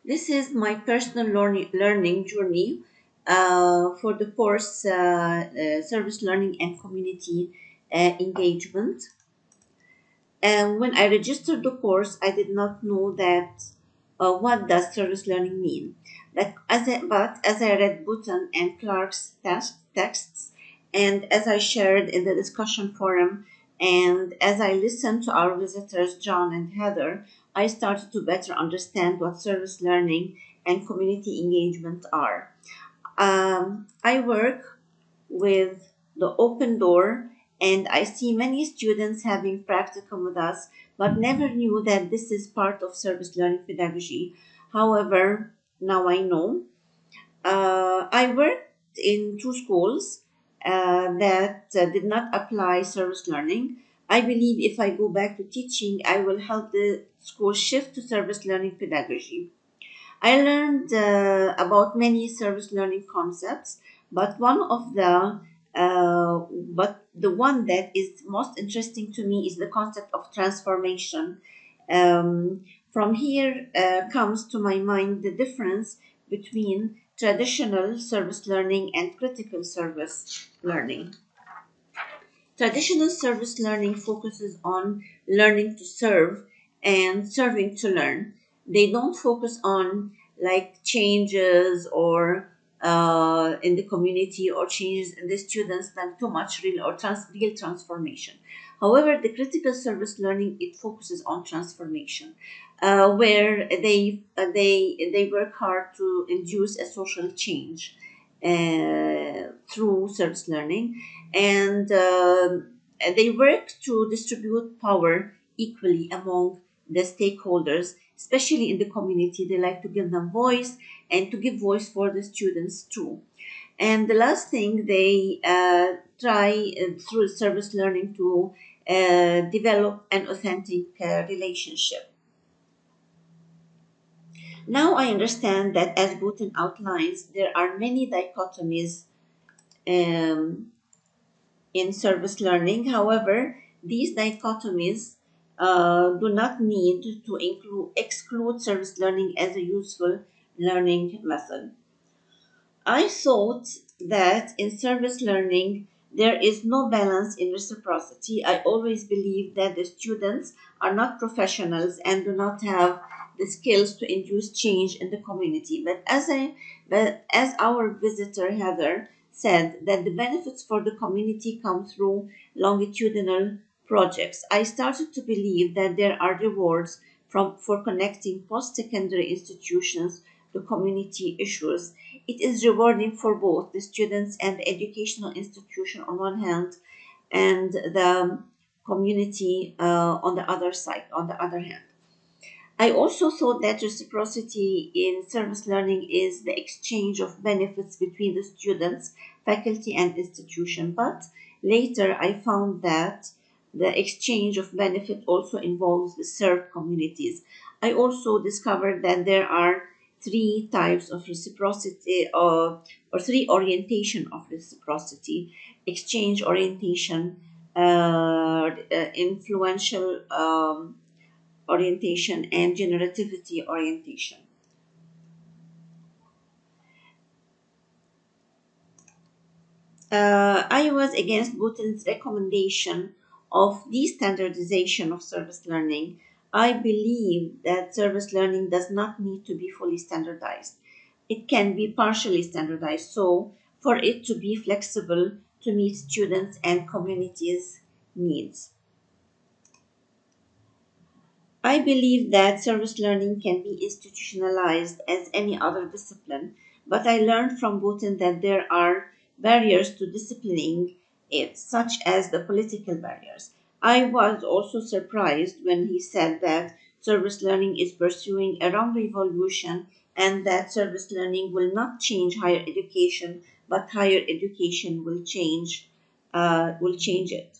This is my personal learning journey for the course Service Learning and Community Engagement. And when I registered the course, I did not know that what does service learning mean. But as I read Button and Clark's texts, and as I shared in the discussion forum, and as I listened to our visitors, John and Heather, I started to better understand what service learning and community engagement are. I work with the open door, and I see many students having practicum with us, but never knew that this is part of service learning pedagogy. However, now I know. I worked in two schools that did not apply service learning. I believe if I go back to teaching, I will help the school shift to service learning pedagogy. I learned about many service learning concepts, but the one that is most interesting to me is the concept of transformation. From here comes to my mind the difference between traditional service learning and critical service learning. Traditional service learning focuses on learning to serve and serving to learn. They don't focus on like changes or in the community or changes in the students than too much real transformation. However, the critical service learning it focuses on transformation, where they work hard to induce a social change through service learning, and they work to distribute power equally among the stakeholders, especially in the community. They like to give them voice and to give voice for the students too. And the last thing, they try through service learning to develop an authentic relationship. Now I understand that, as Bhutan outlines, there are many dichotomies um, in service learning. However, these dichotomies do not need to exclude service learning as a useful learning method. I thought that in service learning there is no balance in reciprocity. I always believe that the students are not professionals and do not have the skills to induce change in the community. But as our visitor Heather said, that the benefits for the community come through longitudinal projects. I started to believe that there are rewards for connecting post-secondary institutions to community issues. It is rewarding for both the students and the educational institution on one hand, and the community on the other hand. I also thought that reciprocity in service learning is the exchange of benefits between the students, faculty, and institution. But later I found that the exchange of benefit also involves the served communities. I also discovered that there are three types of reciprocity, or three orientation of reciprocity: exchange orientation, influential orientation, and generativity orientation. I was against Bhutan's recommendation of de-standardization of service learning. I believe that service learning does not need to be fully standardized. It can be partially standardized, so for it to be flexible to meet students and communities' needs. I believe that service learning can be institutionalized as any other discipline, but I learned from Bhutan that there are barriers to disciplining it, such as the political barriers. I was also surprised when he said that service learning is pursuing a wrong revolution and that service learning will not change higher education, but higher education will change it.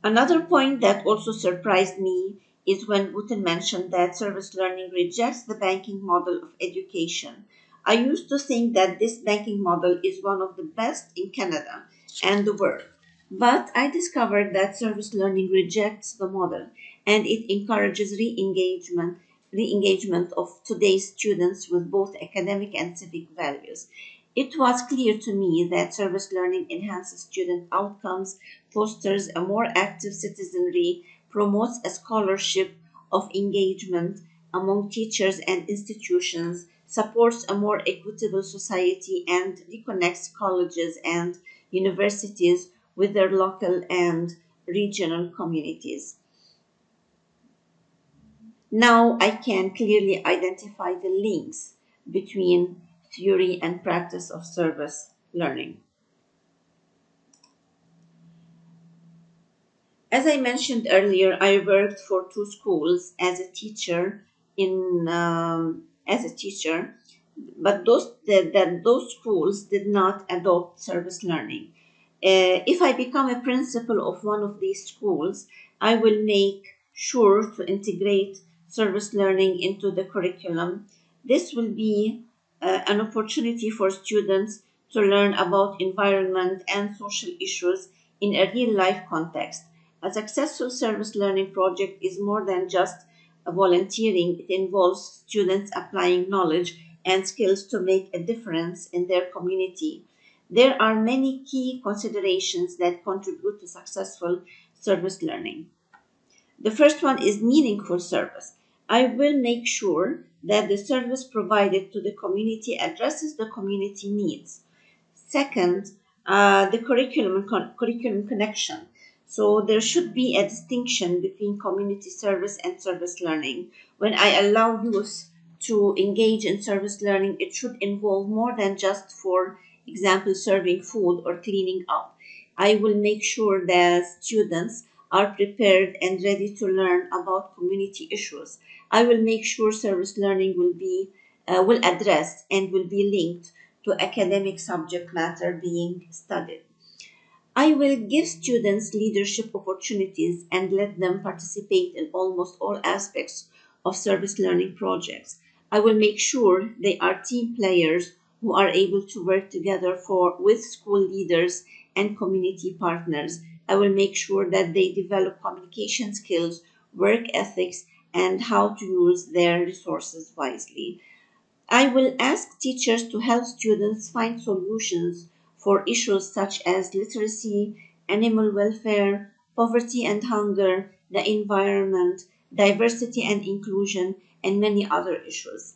Another point that also surprised me is when Bhutan mentioned that service learning rejects the banking model of education. I used to think that this banking model is one of the best in Canada and the world. But I discovered that service learning rejects the model and it encourages re-engagement of today's students with both academic and civic values. It was clear to me that service learning enhances student outcomes, fosters a more active citizenry, promotes a scholarship of engagement among teachers and institutions, supports a more equitable society, and reconnects colleges and universities with their local and regional communities. Now I can clearly identify the links between theory and practice of service learning. As I mentioned earlier, I worked for two schools as a teacher as a teacher, but those schools did not adopt service learning. If I become a principal of one of these schools, I will make sure to integrate service learning into the curriculum. This will be an opportunity for students to learn about environment and social issues in a real life context. A successful service learning project is more than just volunteering, it involves students applying knowledge and skills to make a difference in their community. There are many key considerations that contribute to successful service learning. The first one is meaningful service. I will make sure that the service provided to the community addresses the community needs. Second, the curriculum connection. So there should be a distinction between community service and service learning. When I allow youth to engage in service learning, it should involve more than just, for example, serving food or cleaning up. I will make sure that students are prepared and ready to learn about community issues. I will make sure service learning will address and will be linked to academic subject matter being studied. I will give students leadership opportunities and let them participate in almost all aspects of service learning projects. I will make sure they are team players who are able to work together with school leaders and community partners. I will make sure that they develop communication skills, work ethics, and how to use their resources wisely. I will ask teachers to help students find solutions for issues such as literacy, animal welfare, poverty and hunger, the environment, diversity and inclusion, and many other issues.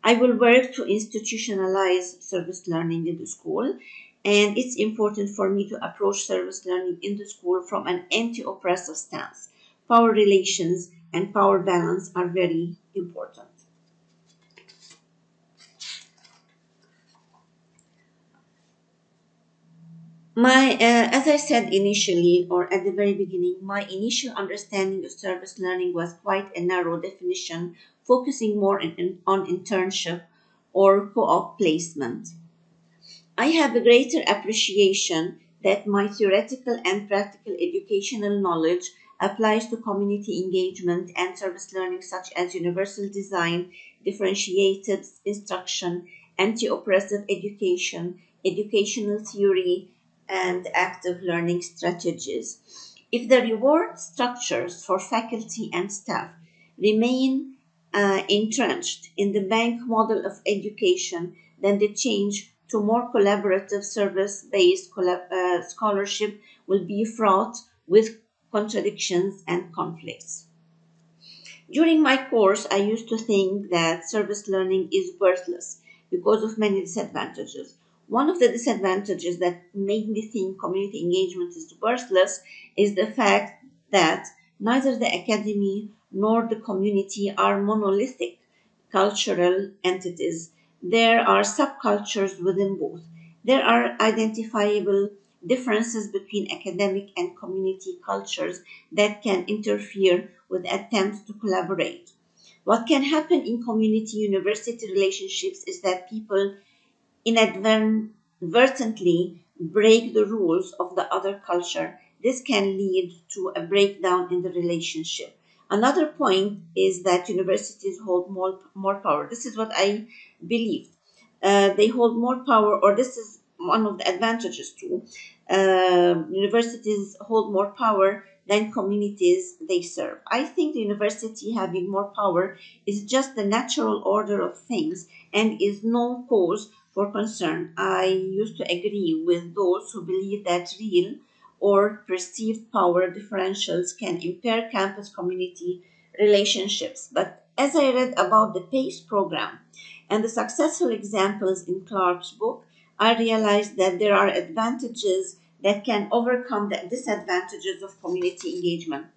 I will work to institutionalize service learning in the school, and it's important for me to approach service learning in the school from an anti oppressive stance. Power relations and power balance are very important. As I said initially, or at the very beginning, my initial understanding of service learning was quite a narrow definition, focusing more on internship or co-op placement. I have a greater appreciation that my theoretical and practical educational knowledge applies to community engagement and service learning, such as universal design, differentiated instruction, anti oppressive education, educational theory, and active learning strategies. If the reward structures for faculty and staff remain entrenched in the bank model of education, then the change to more collaborative service based scholarship will be fraught with contradictions and conflicts. During my course, I used to think that service learning is worthless because of many disadvantages. One of the disadvantages that made me think community engagement is worthless is the fact that neither the academy nor the community are monolithic cultural entities. There are subcultures within both. There are identifiable differences between academic and community cultures that can interfere with attempts to collaborate. What can happen in community university relationships is that people inadvertently break the rules of the other culture. This can lead to a breakdown in the relationship. Another point is that universities hold more power. This is what I believe. They hold more power, or this is one of the advantages too. universities hold more power than communities they serve. I think the university having more power is just the natural order of things and is no cause for concern. I used to agree with those who believe that real or perceived power differentials can impair campus community relationships. But as I read about the PACE program and the successful examples in Clark's book, I realized that there are advantages that can overcome the disadvantages of community engagement.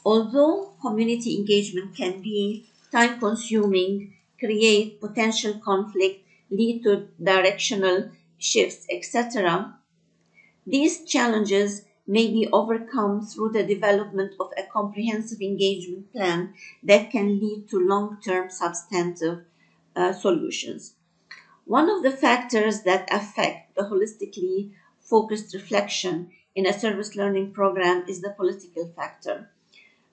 Although community engagement can be time consuming, create potential conflict, lead to directional shifts, etc., these challenges may be overcome through the development of a comprehensive engagement plan that can lead to long term substantive solutions. One of the factors that affect the holistically focused reflection in a service learning program is the political factor.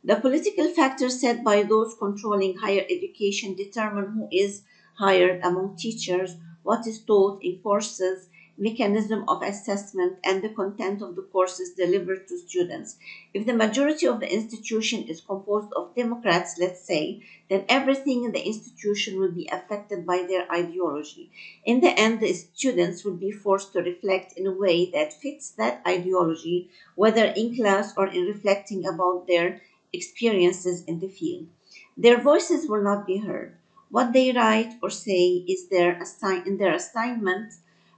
The political factors set by those controlling higher education determine who is hired among teachers, what is taught in courses, mechanism of assessment, and the content of the courses delivered to students. If the majority of the institution is composed of Democrats, let's say, then everything in the institution will be affected by their ideology. In the end, the students will be forced to reflect in a way that fits that ideology, whether in class or in reflecting about their experiences in the field. Their voices will not be heard. What they write or say is in their assignment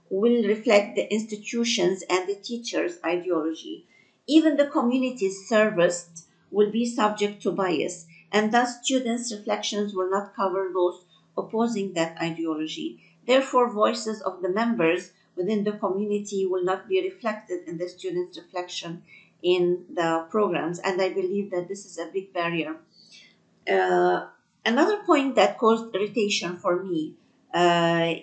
will reflect the institution's and the teacher's ideology. Even the communities serviced will be subject to bias, and thus students' reflections will not cover those opposing that ideology. Therefore, voices of the members within the community will not be reflected in the students' reflection in the programs, and I believe that this is a big barrier. Uh, Another point that caused irritation for me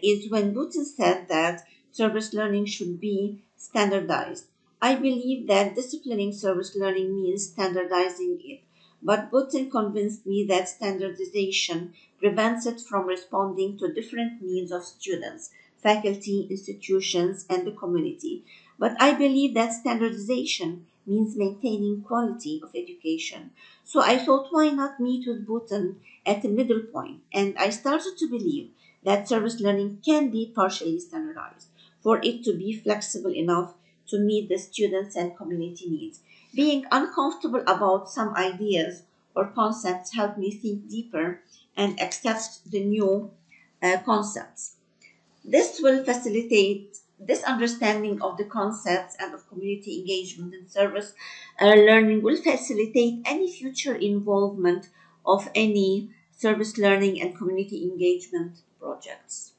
is when Putin said that service learning should be standardized. I believe that disciplining service learning means standardizing it, but Putin convinced me that standardization prevents it from responding to different needs of students, faculty, institutions, and the community. But I believe that standardization means maintaining quality of education. So I thought, why not meet with Putin at the middle point? And I started to believe that service learning can be partially standardized for it to be flexible enough to meet the students and community needs. Being uncomfortable about some ideas or concepts helped me think deeper and accept the new concepts. This will facilitate this understanding of the concepts and of community engagement and service learning will facilitate any future involvement of any service learning and community engagement projects.